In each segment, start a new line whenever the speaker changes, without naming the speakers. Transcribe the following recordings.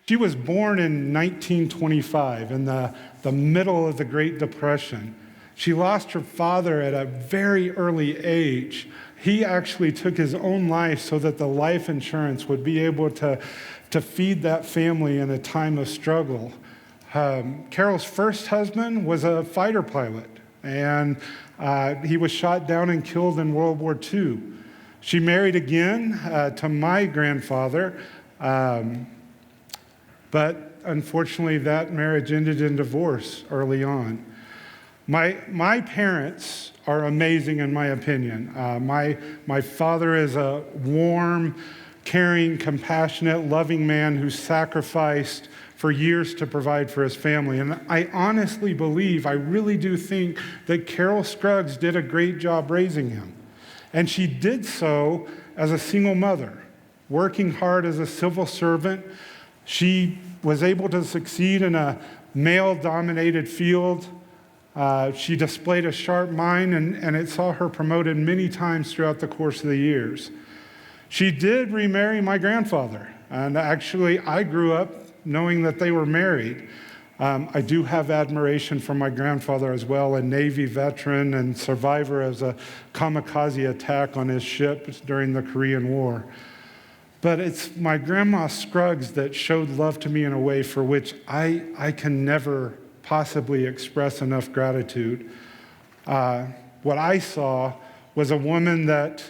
She was born in 1925 in the middle of the Great Depression. She lost her father at a very early age. He actually took his own life so that the life insurance would be able to feed that family in a time of struggle. Carol's first husband was a fighter pilot, and he was shot down and killed in World War II. She married again to my grandfather, but unfortunately that marriage ended in divorce early on. My parents are amazing in my opinion. My father is a warm, caring, compassionate, loving man who sacrificed for years to provide for his family. And I honestly believe, I really do think that Carol Scruggs did a great job raising him. And she did so as a single mother, working hard as a civil servant. She was able to succeed in a male-dominated field. She displayed a sharp mind, and it saw her promoted many times throughout the course of the years. She did remarry my grandfather, and actually I grew up knowing that they were married. I do have admiration for my grandfather as well, a Navy veteran and survivor of a kamikaze attack on his ship during the Korean War. But it's my grandma Scruggs that showed love to me in a way for which I can never possibly express enough gratitude. What I saw was a woman that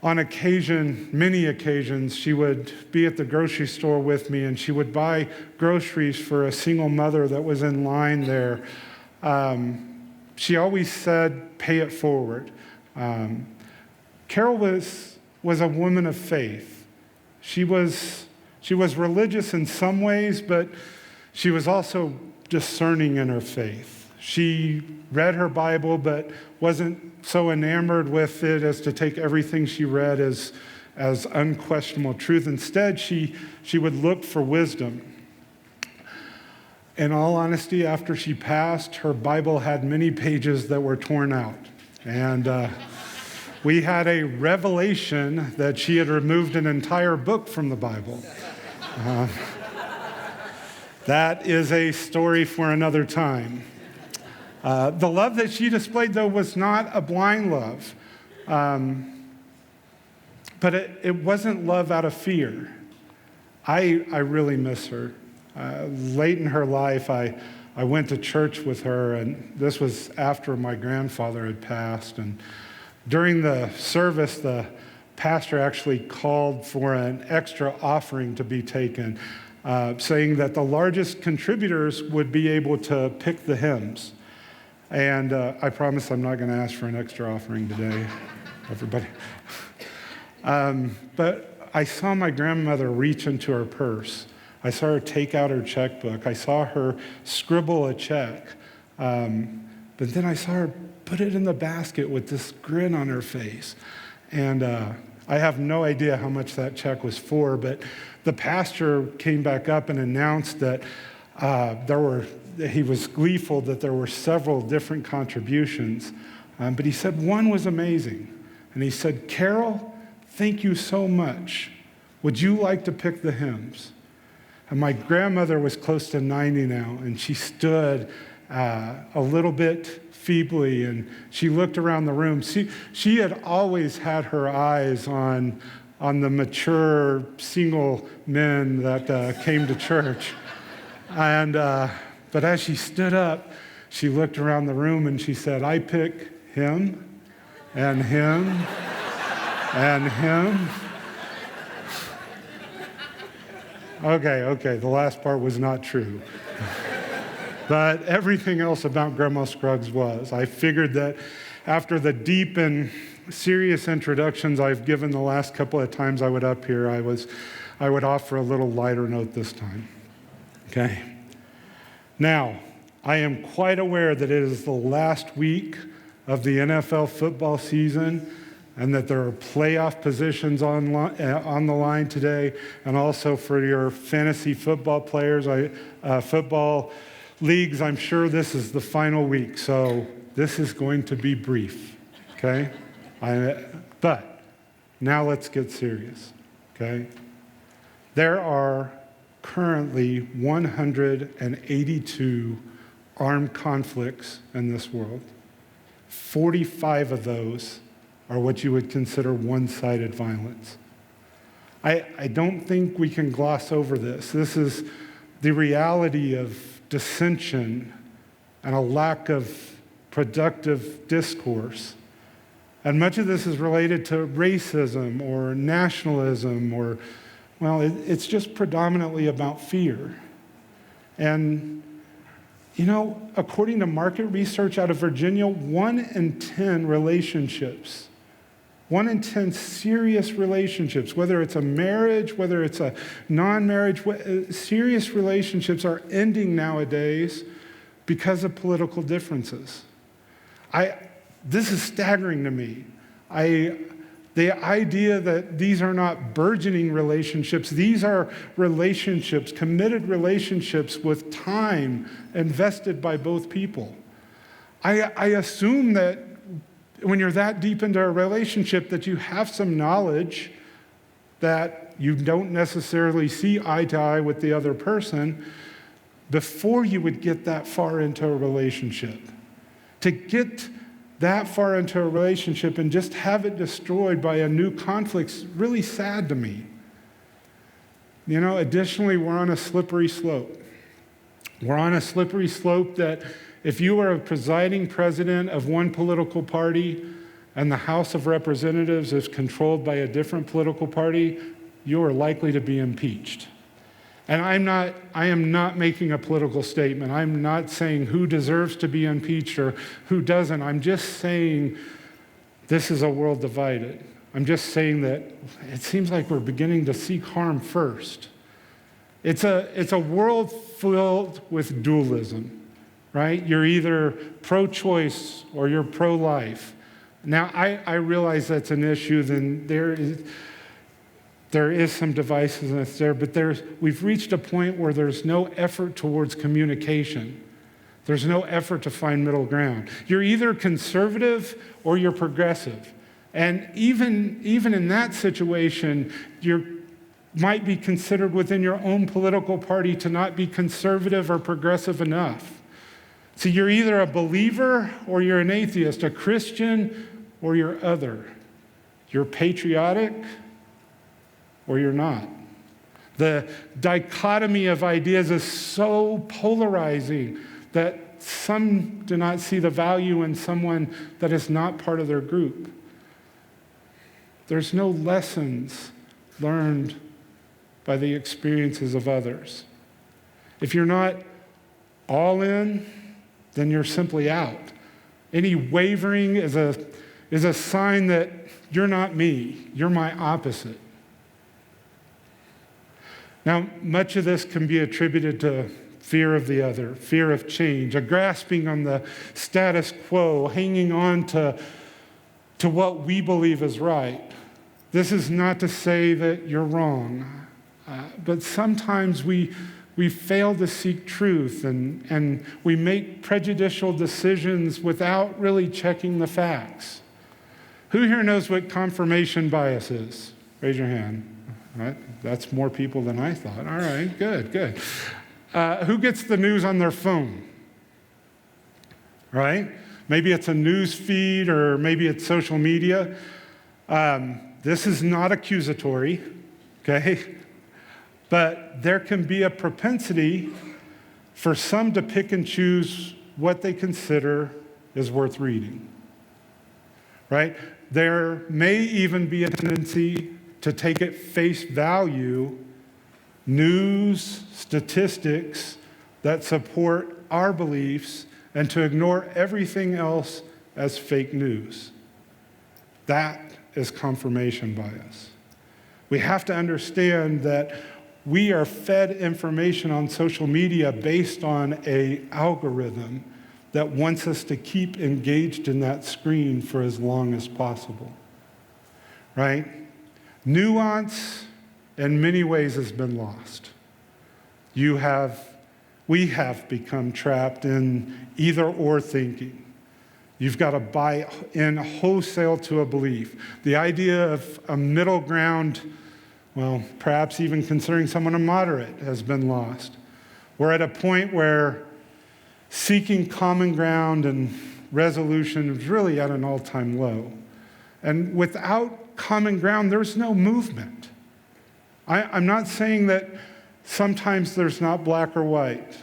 on occasion, many occasions, she would be at the grocery store with me and she would buy groceries for a single mother that was in line there. She always said, pay it forward. Carol was a woman of faith. She was religious in some ways, but she was also discerning in her faith. She read her Bible, but wasn't so enamored with it as to take everything she read as unquestionable truth. Instead, she would look for wisdom. In all honesty, after she passed, her Bible had many pages that were torn out. And we had a revelation that she had removed an entire book from the Bible. That is a story for another time. The love that she displayed, though, was not a blind love. But it wasn't love out of fear. I really miss her. Late in her life, I went to church with her, and this was after my grandfather had passed. And during the service, the pastor actually called for an extra offering to be taken, saying that the largest contributors would be able to pick the hymns. And I promise I'm not going to ask for an extra offering today, everybody. But I saw my grandmother reach into her purse. I saw her take out her checkbook. I saw her scribble a check. But then I saw her put it in the basket with this grin on her face. And I have no idea how much that check was for, but the pastor came back up and announced that he was gleeful that there were several different contributions, but he said one was amazing. And he said, Carol, thank you so much. Would you like to pick the hymns? And my grandmother was close to 90 now, and she stood a little bit feebly, and she looked around the room. She had always had her eyes on the mature single men that came to church. But as she stood up, she looked around the room and she said, I pick him and him and him. Okay, the last part was not true. But everything else about Grandma Scruggs was. I figured that after the deep and serious introductions I've given the last couple of times I would up here, I would offer a little lighter note this time. Okay. Now, I am quite aware that it is the last week of the NFL football season and that there are playoff positions on the line today, and also for your fantasy football players, football leagues, I'm sure this is the final week, so this is going to be brief, okay? But now let's get serious, okay? There are currently 182 armed conflicts in this world. 45 of those are what you would consider one-sided violence. I don't think we can gloss over this. This is the reality of dissension and a lack of productive discourse. And much of this is related to racism or nationalism or, well, it's just predominantly about fear. And, you know, according to market research out of Virginia, 1 in 10 relationships, 1 in 10 serious relationships, whether it's a marriage, whether it's a non-marriage, serious relationships are ending nowadays because of political differences. This is staggering to me. The idea that these are not burgeoning relationships, these are relationships, committed relationships with time invested by both people. I assume that when you're that deep into a relationship that you have some knowledge that you don't necessarily see eye to eye with the other person before you would get that far into a relationship. To get that far into a relationship and just have it destroyed by a new conflict's really sad to me. You know, additionally, we're on a slippery slope. We're on a slippery slope that if you are a presiding president of one political party and the House of Representatives is controlled by a different political party, you are likely to be impeached. And I am not making a political statement. I'm not saying who deserves to be impeached or who doesn't. I'm just saying this is a world divided. I'm just saying that it seems like we're beginning to seek harm first. It's a world filled with dualism, right? You're either pro-choice or you're pro-life. Now, I realize that's an issue, then there is some divisiveness there, but we've reached a point where there's no effort towards communication. There's no effort to find middle ground. You're either conservative or you're progressive. And even in that situation, you might be considered within your own political party to not be conservative or progressive enough. So you're either a believer or you're an atheist, a Christian or you're other. You're patriotic or you're not. The dichotomy of ideas is so polarizing that some do not see the value in someone that is not part of their group. There's no lessons learned by the experiences of others. If you're not all in, then you're simply out. Any wavering is a sign that you're not me, you're my opposite. Now, much of this can be attributed to fear of the other, fear of change, a grasping on the status quo, hanging on to what we believe is right. This is not to say that you're wrong, but sometimes we fail to seek truth and we make prejudicial decisions without really checking the facts. Who here knows what confirmation bias is? Raise your hand. All right, that's more people than I thought. All right, good. Who gets the news on their phone? Right? Maybe it's a news feed or maybe it's social media. This is not accusatory, okay? But there can be a propensity for some to pick and choose what they consider is worth reading, right? There may even be a tendency to take at face value news, statistics that support our beliefs and to ignore everything else as fake news. That is confirmation bias. We have to understand that we are fed information on social media based on an algorithm that wants us to keep engaged in that screen for as long as possible, right? Nuance, in many ways, has been lost. We have become trapped in either-or thinking. You've got to buy in wholesale to a belief. The idea of a middle ground well, perhaps even considering someone a moderate has been lost. We're at a point where seeking common ground and resolution is really at an all-time low. And without common ground, there's no movement. I'm not saying that sometimes there's not black or white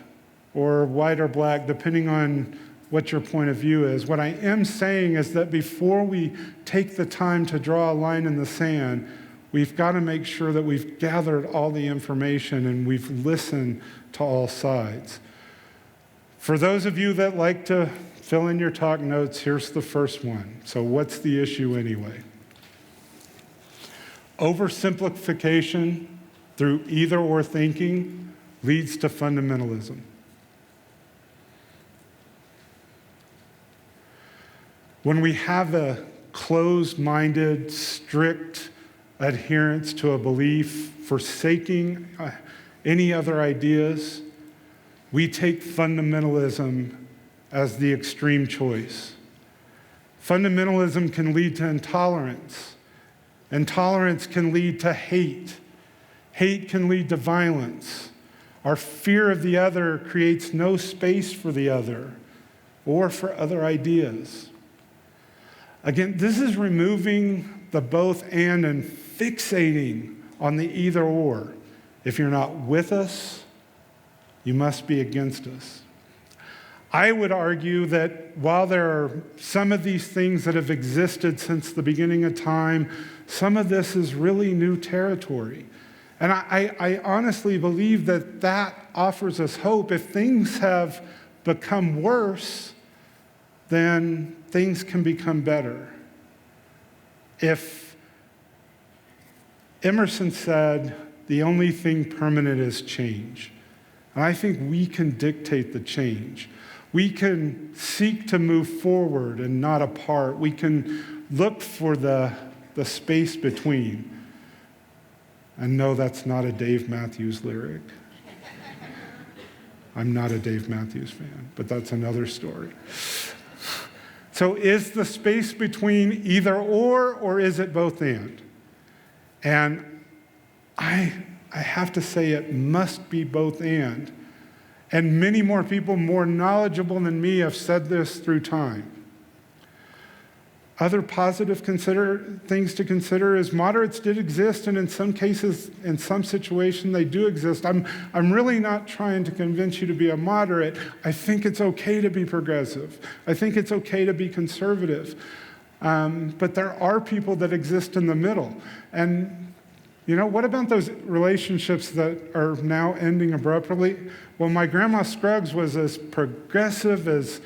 or black, depending on what your point of view is. What I am saying is that before we take the time to draw a line in the sand, we've got to make sure that we've gathered all the information and we've listened to all sides. For those of you that like to fill in your talk notes, here's the first one. So what's the issue anyway? Oversimplification through either-or thinking leads to fundamentalism. When we have a closed-minded, strict adherence to a belief, forsaking any other ideas, we take fundamentalism as the extreme choice. Fundamentalism can lead to intolerance. Intolerance can lead to hate. Hate can lead to violence. Our fear of the other creates no space for the other or for other ideas. Again, this is removing the both and fixating on the either or. If you're not with us, you must be against us. I would argue that while there are some of these things that have existed since the beginning of time, some of this is really new territory. And I honestly believe that that offers us hope. If things have become worse, then things can become better. If Emerson said, the only thing permanent is change. And I think we can dictate the change. We can seek to move forward and not apart. We can look for the space between. And no, that's not a Dave Matthews lyric. I'm not a Dave Matthews fan, but that's another story. So is the space between either or is it both and? And I have to say it must be both and. And many more people more knowledgeable than me have said this through time. Other positive things to consider is moderates did exist, and in some cases, in some situations, they do exist. I'm really not trying to convince you to be a moderate. I think it's okay to be progressive. I think it's okay to be conservative. But there are people that exist in the middle. And you know, what about those relationships that are now ending abruptly? Well, my grandma Scruggs was as progressive as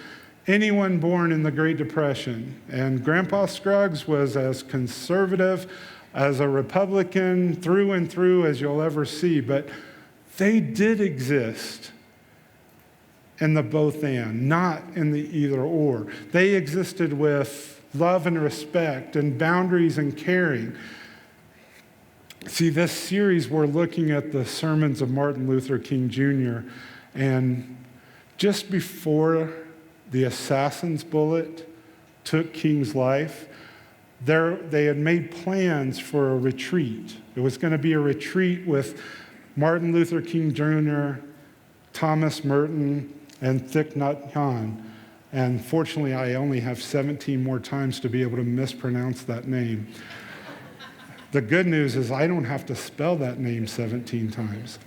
anyone born in the Great Depression. And Grandpa Scruggs was as conservative as a Republican through and through as you'll ever see. But they did exist in the both and, not in the either or. They existed with love and respect and boundaries and caring. See, this series, we're looking at the sermons of Martin Luther King Jr. And just before the assassin's bullet took King's life, they had made plans for a retreat. It was going to be a retreat with Martin Luther King Jr., Thomas Merton, and Thich Nhat Hanh. And fortunately, I only have 17 more times to be able to mispronounce that name. The good news is I don't have to spell that name 17 times.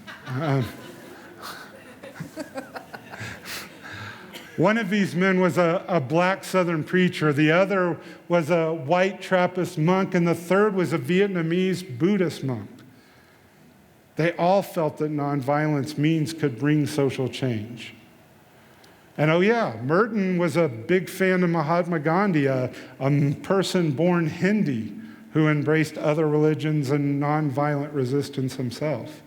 One of these men was a black Southern preacher. The other was a white Trappist monk. And the third was a Vietnamese Buddhist monk. They all felt that nonviolence means could bring social change. And oh yeah, Merton was a big fan of Mahatma Gandhi, a person born Hindi who embraced other religions and nonviolent resistance himself.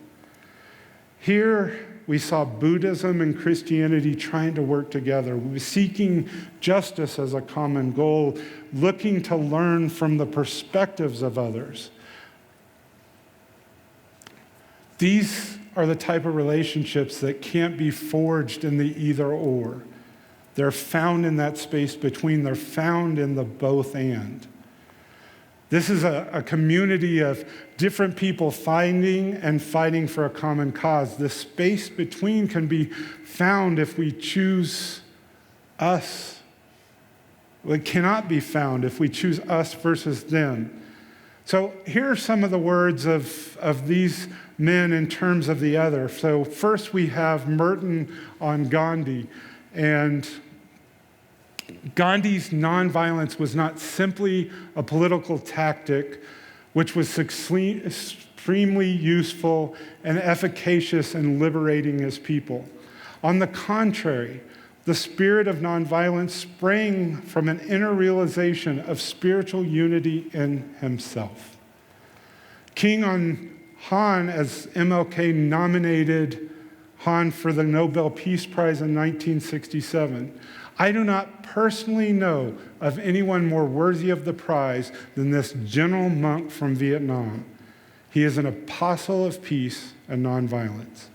Here we saw Buddhism and Christianity trying to work together, seeking justice as a common goal, looking to learn from the perspectives of others. These are the type of relationships that can't be forged in the either or. They're found in that space between. They're found in the both and. This is a community of different people finding and fighting for a common cause. The space between can be found if we choose us. It cannot be found if we choose us versus them. So here are some of the words of these men in terms of the other. So first we have Merton on Gandhi. And Gandhi's nonviolence was not simply a political tactic, which was extremely useful and efficacious in liberating his people. On the contrary, the spirit of nonviolence sprang from an inner realization of spiritual unity in himself. King Han, as MLK nominated Han for the Nobel Peace Prize in 1967, I do not personally know of anyone more worthy of the prize than this general monk from Vietnam. He is an apostle of peace and nonviolence.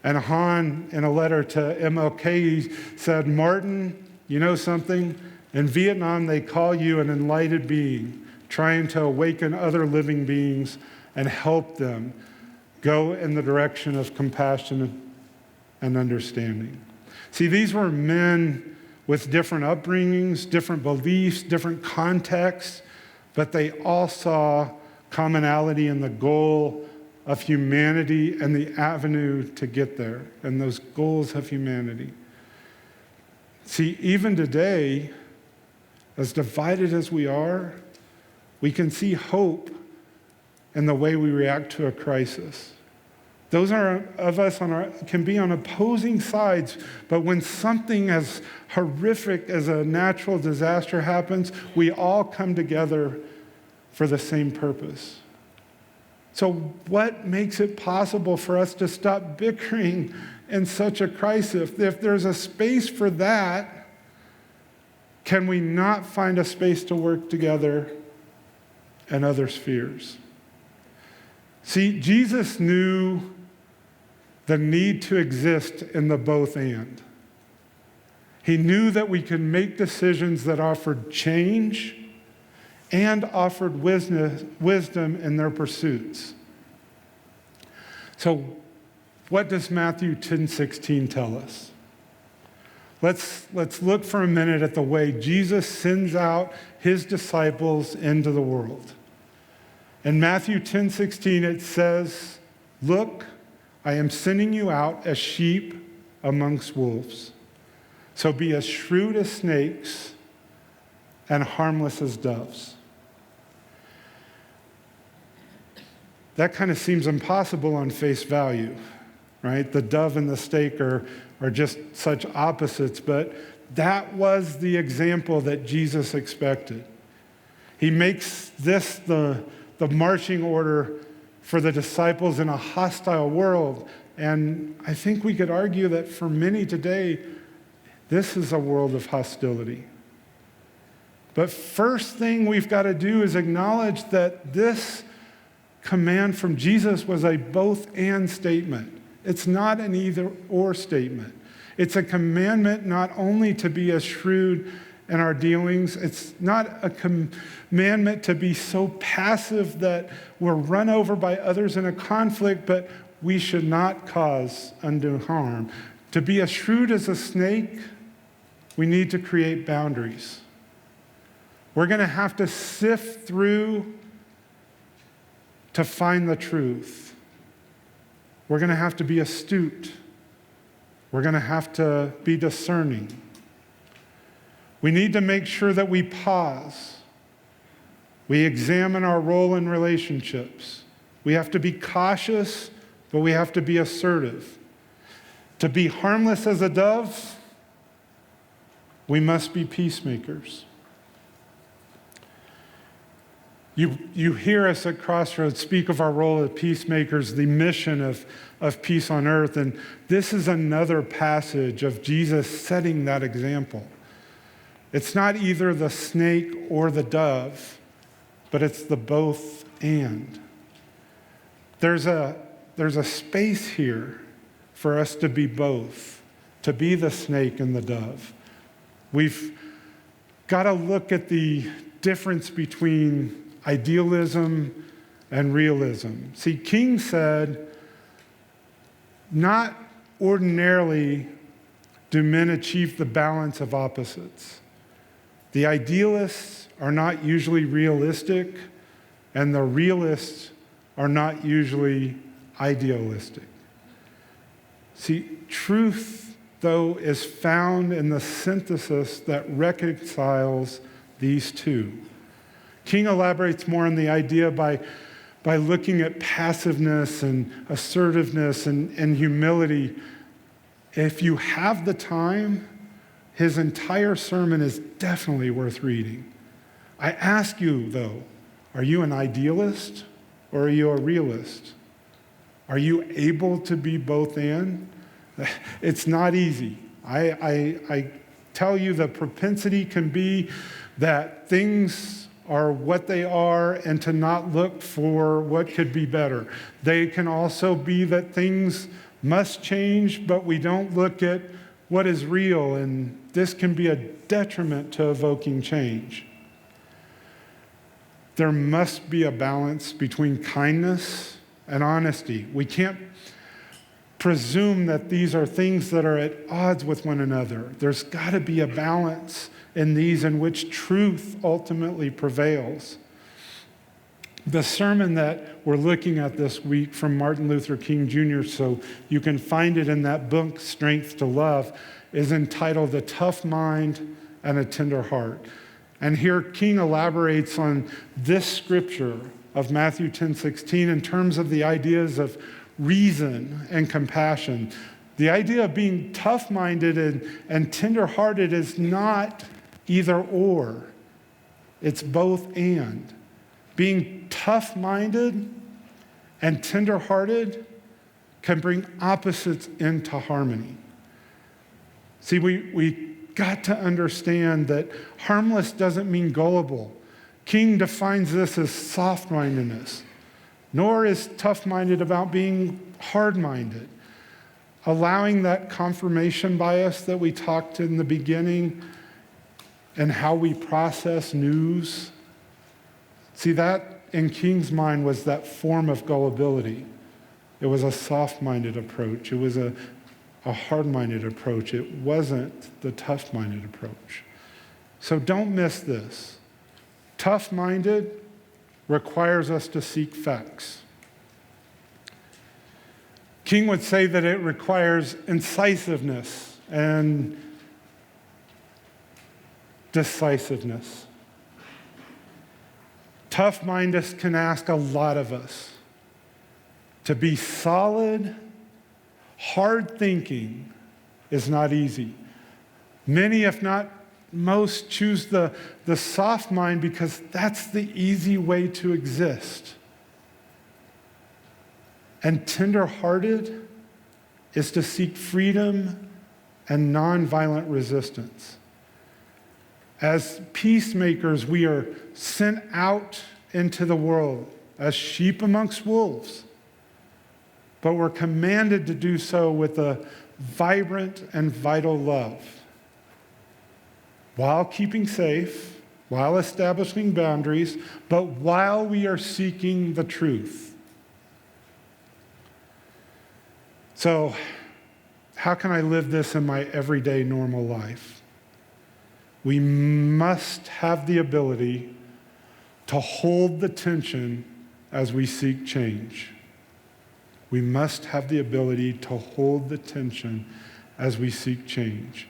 And Han, in a letter to MLK, said, "Martin, you know something? In Vietnam, they call you an enlightened being, trying to awaken other living beings and help them go in the direction of compassion and understanding." See, these were men with different upbringings, different beliefs, different contexts, but they all saw commonality in the goal of humanity and the avenue to get there, and those goals of humanity. See, even today, as divided as we are, we can see hope in the way we react to a crisis. Those of us can be on opposing sides, but when something as horrific as a natural disaster happens, we all come together for the same purpose. So what makes it possible for us to stop bickering in such a crisis? If there's a space for that, can we not find a space to work together in other spheres? See, Jesus knew the need to exist in the both and. He knew that we could make decisions that offered change and offered wisdom in their pursuits. So what does Matthew 10:16 tell us? Let's look for a minute at the way Jesus sends out his disciples into the world. In Matthew 10:16 it says, "Look, I am sending you out as sheep amongst wolves. So be as shrewd as snakes and harmless as doves." That kind of seems impossible on face value, right? The dove and the snake are just such opposites, but that was the example that Jesus expected. He makes this the marching order for the disciples in a hostile world. And I think we could argue that for many today, this is a world of hostility. But first thing we've got to do is acknowledge that this command from Jesus was a both and statement. It's not an either or statement. It's a commandment not only to be as shrewd in our dealings, it's not a commandment to be so passive that we're run over by others in a conflict, but we should not cause undue harm. To be as shrewd as a snake, we need to create boundaries. We're going to have to sift through to find the truth. We're going to have to be astute. We're going to have to be discerning. We need to make sure that we pause. We examine our role in relationships. We have to be cautious, but we have to be assertive. To be harmless as a dove, we must be peacemakers. You hear us at Crossroads speak of our role as peacemakers, the mission of peace on earth, and this is another passage of Jesus setting that example. It's not either the snake or the dove, but it's the both and. There's a space here for us to be both, to be the snake and the dove. We've got to look at the difference between idealism and realism. See, King said, not ordinarily do men achieve the balance of opposites. The idealists are not usually realistic, and the realists are not usually idealistic. See, truth, though, is found in the synthesis that reconciles these two. King elaborates more on the idea by looking at passiveness and assertiveness and humility. If you have the time, his entire sermon is definitely worth reading. I ask you, though, are you an idealist or are you a realist? Are you able to be both and? It's not easy. I tell you, the propensity can be that things are what they are and to not look for what could be better. They can also be that things must change, but we don't look at what is real, and this can be a detriment to evoking change. There must be a balance between kindness and honesty. We can't presume that these are things that are at odds with one another. There's got to be a balance in these in which truth ultimately prevails. The sermon that we're looking at this week from Martin Luther King Jr., so you can find it in that book, Strength to Love, is entitled A Tough Mind and a Tender Heart. And here King elaborates on this scripture of Matthew 10:16 in terms of the ideas of reason and compassion. The idea of being tough-minded and tender-hearted is not either or. It's both and. Being tough-minded and tender-hearted can bring opposites into harmony. See, we got to understand that harmless doesn't mean gullible. King defines this as soft-mindedness, nor is tough-minded about being hard-minded. Allowing that confirmation bias that we talked in the beginning and how we process news. See, that in King's mind was that form of gullibility. It was a soft-minded approach. It was a hard-minded approach. It wasn't the tough-minded approach. So don't miss this. Tough-minded requires us to seek facts. King would say that it requires incisiveness and decisiveness. Tough-mindedness can ask a lot of us. To be solid, hard thinking is not easy. Many, if not most, choose the soft mind because that's the easy way to exist. And tender-hearted is to seek freedom and nonviolent resistance. As peacemakers, we are sent out into the world as sheep amongst wolves, but we're commanded to do so with a vibrant and vital love, while keeping safe, while establishing boundaries, but while we are seeking the truth. So, how can I live this in my everyday normal life? We must have the ability to hold the tension as we seek change. We must have the ability to hold the tension as we seek change.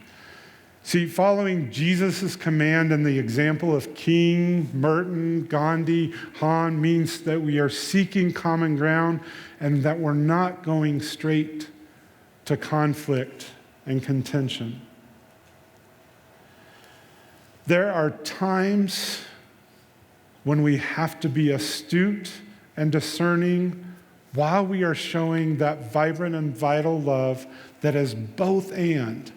See, following Jesus' command and the example of King, Merton, Gandhi, Han means that we are seeking common ground and that we're not going straight to conflict and contention. There are times when we have to be astute and discerning while we are showing that vibrant and vital love that is both and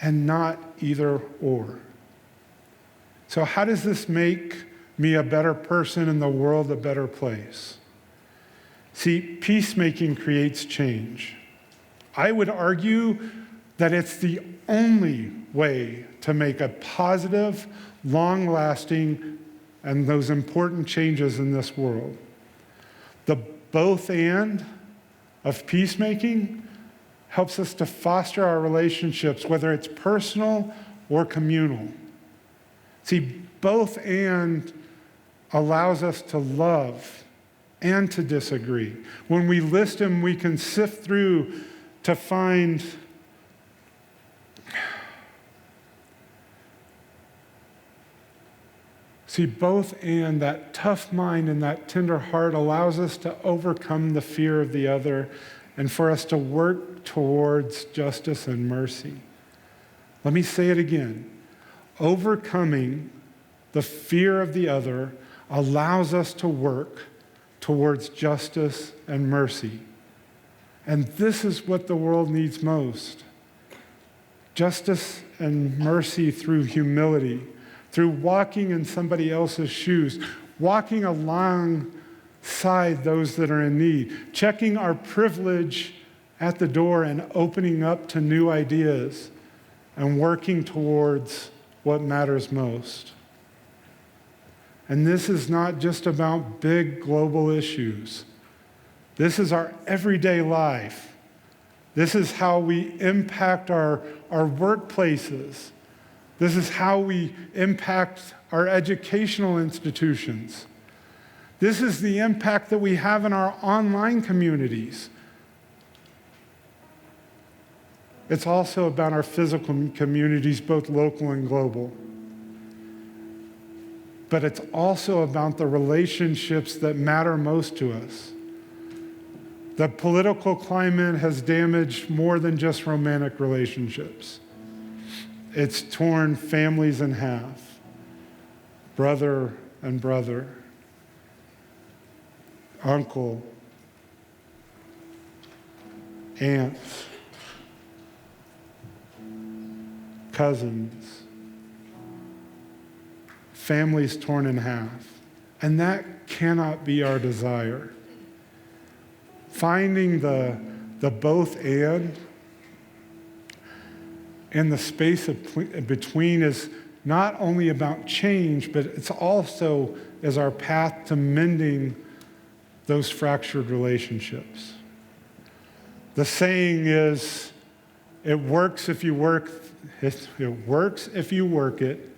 not either or. So how does this make me a better person and the world a better place? See, peacemaking creates change. I would argue that it's the only way to make a positive, long-lasting, and those important changes in this world. The both and of peacemaking helps us to foster our relationships, whether it's personal or communal. See, both and allows us to love and to disagree. When we list them, we can sift through to find both and that tough mind and that tender heart allows us to overcome the fear of the other and for us to work towards justice and mercy. Let me say it again. Overcoming the fear of the other allows us to work towards justice and mercy. And this is what the world needs most. Justice and mercy through humility, through walking in somebody else's shoes, walking alongside those that are in need, checking our privilege at the door and opening up to new ideas and working towards what matters most. And this is not just about big global issues. This is our everyday life. This is how we impact our workplaces. This is how we impact our educational institutions. This is the impact that we have in our online communities. It's also about our physical communities, both local and global. But it's also about the relationships that matter most to us. The political climate has damaged more than just romantic relationships. It's torn families in half, brother and brother, uncle, aunts, cousins, families torn in half. And that cannot be our desire. Finding the both and the space between is not only about change, but it's also as our path to mending those fractured relationships. The saying is, it works if you work it,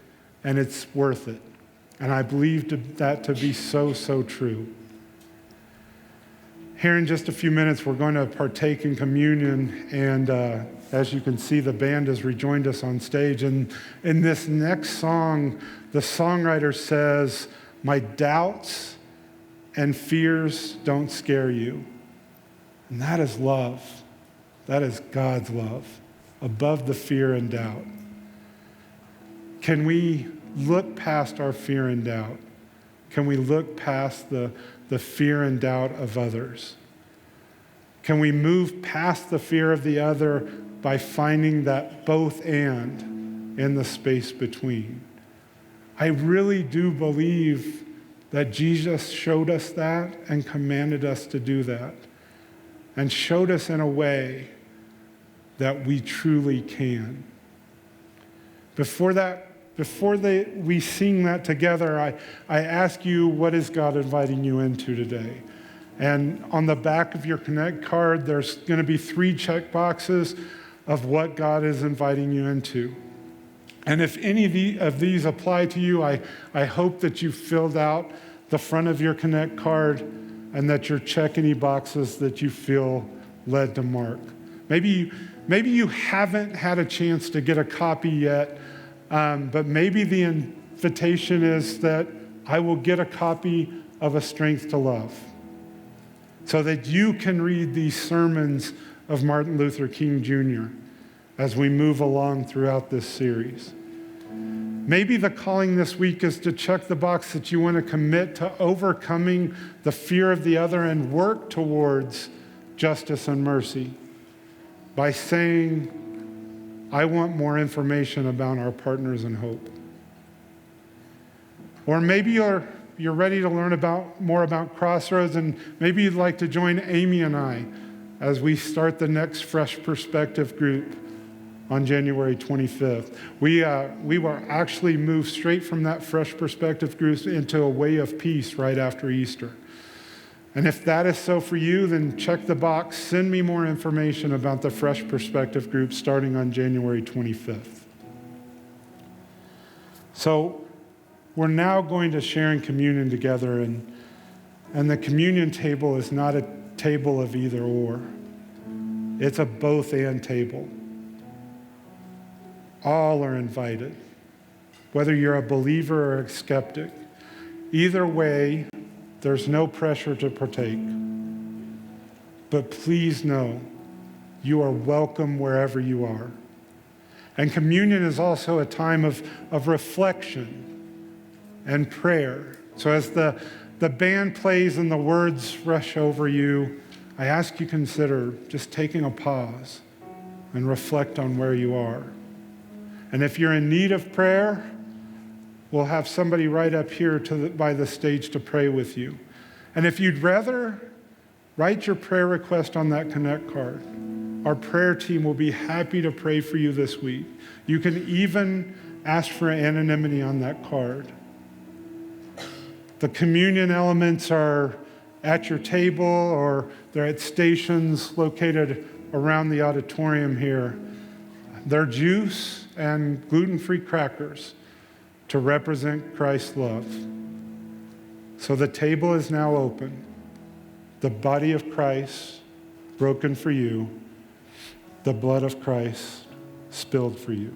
and it's worth it. And I believe that to be so, so true. Here in just a few minutes, we're going to partake in communion, and as you can see, the band has rejoined us on stage. And in this next song, the songwriter says, "My doubts and fears don't scare you." And that is love. That is God's love, above the fear and doubt. Can we look past our fear and doubt? Can we look past the fear and doubt of others? Can we move past the fear of the other by finding that both and in the space between? I really do believe that Jesus showed us that and commanded us to do that, and showed us in a way that we truly can. Before we sing that together, I ask you, what is God inviting you into today? And on the back of your Connect card, there's going to be 3 check boxes of what God is inviting you into. And if any of these apply to you, I hope that you filled out the front of your Connect card and that you're checking any boxes that you feel led to mark. Maybe you haven't had a chance to get a copy yet, but maybe the invitation is that I will get a copy of A Strength to Love, so that you can read these sermons of Martin Luther King Jr. as we move along throughout this series. Maybe the calling this week is to check the box that you want to commit to overcoming the fear of the other and work towards justice and mercy by saying, I want more information about our partners in hope. Or maybe you're ready to learn more about Crossroads, and maybe you'd like to join Amy and I as we start the next Fresh Perspective group on January 25th. We were actually moved straight from that Fresh Perspective group into a way of peace right after Easter. And if that is so for you, then check the box. Send me more information about the Fresh Perspective group starting on January 25th. So we're now going to share in communion together, and the communion table is not a table of either or. It's a both and table. All are invited, whether you're a believer or a skeptic. Either way, there's no pressure to partake. But please know, you are welcome wherever you are. And communion is also a time of reflection and prayer. So as the band plays and the words rush over you, I ask you consider just taking a pause and reflect on where you are. And if you're in need of prayer, we'll have somebody right up here by the stage to pray with you. And if you'd rather, write your prayer request on that Connect card. Our prayer team will be happy to pray for you this week. You can even ask for anonymity on that card. The communion elements are at your table, or they're at stations located around the auditorium here. They're juice and gluten-free crackers to represent Christ's love. So the table is now open. The body of Christ broken for you, the blood of Christ spilled for you.